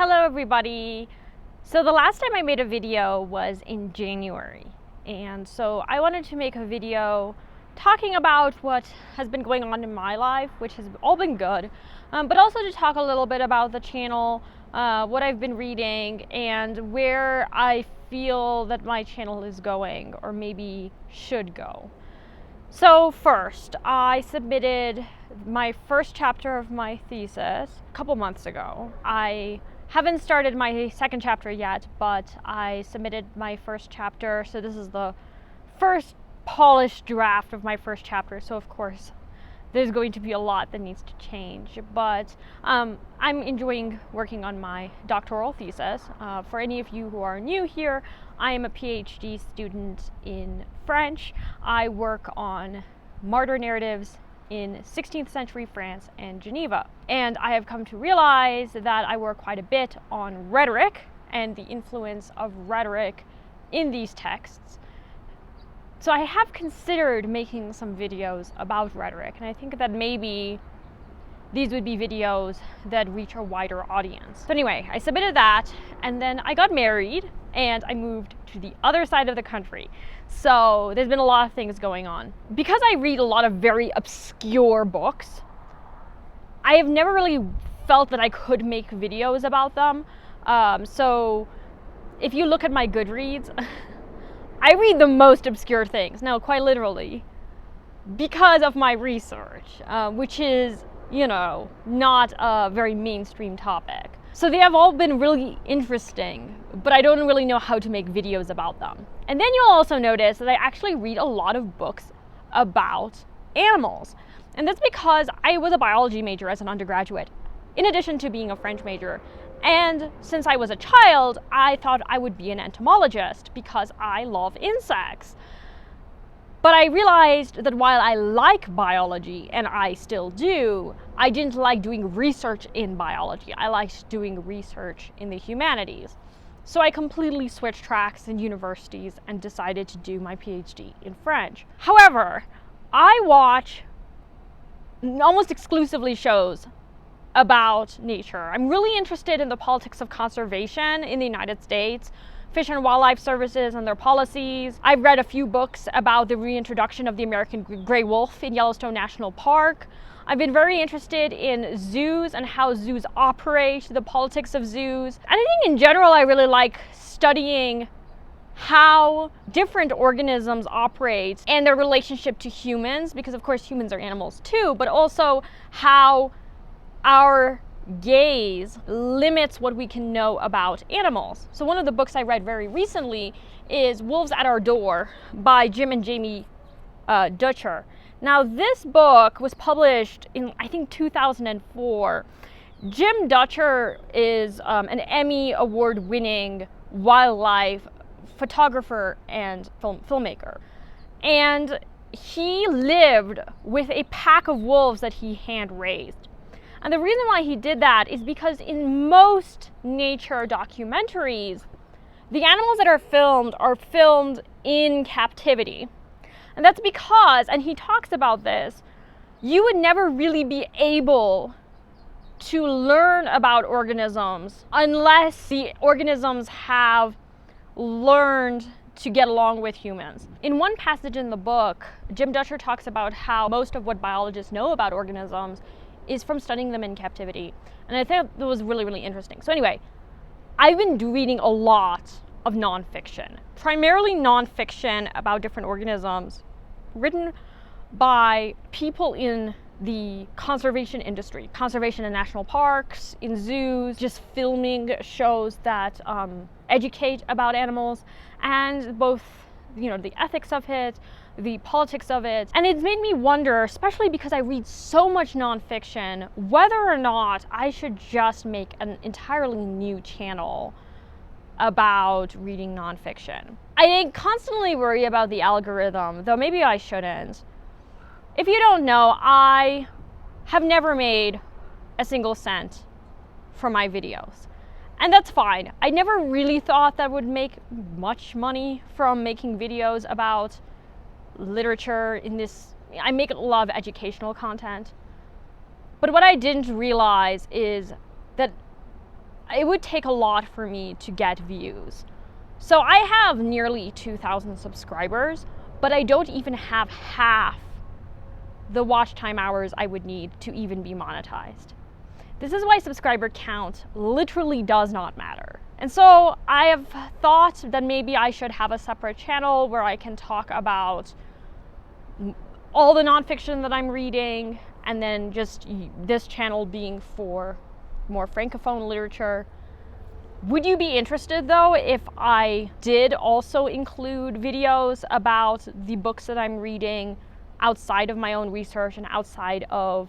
Hello everybody! So the last time I made a video was in January, and so I wanted to make a video talking about what has been going on in my life, which has all been good, but also to talk a little bit about the channel, what I've been reading, and where I feel that my channel is going, or maybe should go. So first, I submitted my first chapter of my thesis a couple months ago. I haven't started my second chapter yet, but I submitted my first chapter, so this is the first polished draft of my first chapter, so of course there's going to be a lot that needs to change, but I'm enjoying working on my doctoral thesis. For any of you who are new here, I am a PhD student in French. I work on martyr narratives in 16th century France and Geneva. And I have come to realize that I work quite a bit on rhetoric and the influence of rhetoric in these texts. So I have considered making some videos about rhetoric, and I think that maybe these would be videos that reach a wider audience. So anyway, I submitted that, and then I got married, and I moved to the other side of the country. So there's been a lot of things going on. Because I read a lot of very obscure books, I have never really felt that I could make videos about them. So if you look at my Goodreads, I read the most obscure things, no, quite literally, because of my research, which is, not a very mainstream topic. So they have all been really interesting, but I don't really know how to make videos about them. And then you'll also notice that I actually read a lot of books about animals. And that's because I was a biology major as an undergraduate, in addition to being a French major. And since I was a child, I thought I would be an entomologist because I love insects. But I realized that while I like biology, and I still do, I didn't like doing research in biology. I liked doing research in the humanities. So I completely switched tracks in universities and decided to do my PhD in French. However, I watch almost exclusively shows about nature. I'm really interested in the politics of conservation in the United States, Fish and Wildlife Services and their policies. I've read a few books about the reintroduction of the American gray wolf in Yellowstone National Park. I've been very interested in zoos and how zoos operate, the politics of zoos. And I think in general I really like studying how different organisms operate and their relationship to humans, because of course humans are animals too, but also how our gaze limits what we can know about animals. So one of the books I read very recently is Wolves at Our Door by Jim and Jamie Dutcher. Now this book was published in, I think, 2004. Jim Dutcher is an Emmy award-winning wildlife photographer and filmmaker. And he lived with a pack of wolves that he hand-raised. And the reason why he did that is because in most nature documentaries, the animals that are filmed in captivity. And that's because, and he talks about this, you would never really be able to learn about organisms unless the organisms have learned to get along with humans. In one passage in the book, Jim Dutcher talks about how most of what biologists know about organisms is from studying them in captivity. And I think that was really, really interesting. So anyway, I've been reading a lot of nonfiction, primarily nonfiction about different organisms written by people in the conservation industry, conservation in national parks, in zoos, just filming shows that educate about animals, and both, the ethics of it, the politics of it. And it's made me wonder, especially because I read so much nonfiction, whether or not I should just make an entirely new channel about reading nonfiction. I constantly worry about the algorithm, though maybe I shouldn't. If you don't know, I have never made a single cent from my videos. And that's fine. I never really thought that I would make much money from making videos about literature in this. I make a lot of educational content. But what I didn't realize is that it would take a lot for me to get views. So I have nearly 2,000 subscribers, but I don't even have half the watch time hours I would need to even be monetized. This is why subscriber count literally does not matter. And so I have thought that maybe I should have a separate channel where I can talk about all the nonfiction that I'm reading, and then just this channel being for more Francophone literature. Would you be interested though if I did also include videos about the books that I'm reading outside of my own research and outside of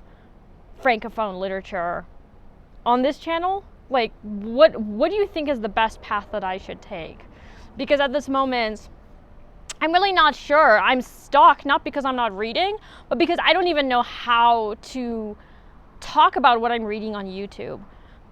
Francophone literature on this channel? Like, what do you think is the best path that I should take? Because at this moment, I'm really not sure. I'm stuck, not because I'm not reading, but because I don't even know how to talk about what I'm reading on YouTube.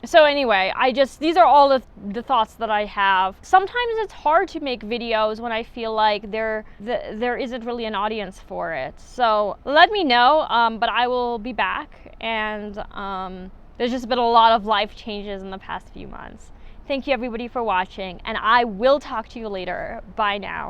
So anyway, these are all the thoughts that I have. Sometimes it's hard to make videos when I feel like there isn't really an audience for it. So let me know, but I will be back, and there's just been a lot of life changes in the past few months. Thank you everybody for watching, and I will talk to you later. Bye now.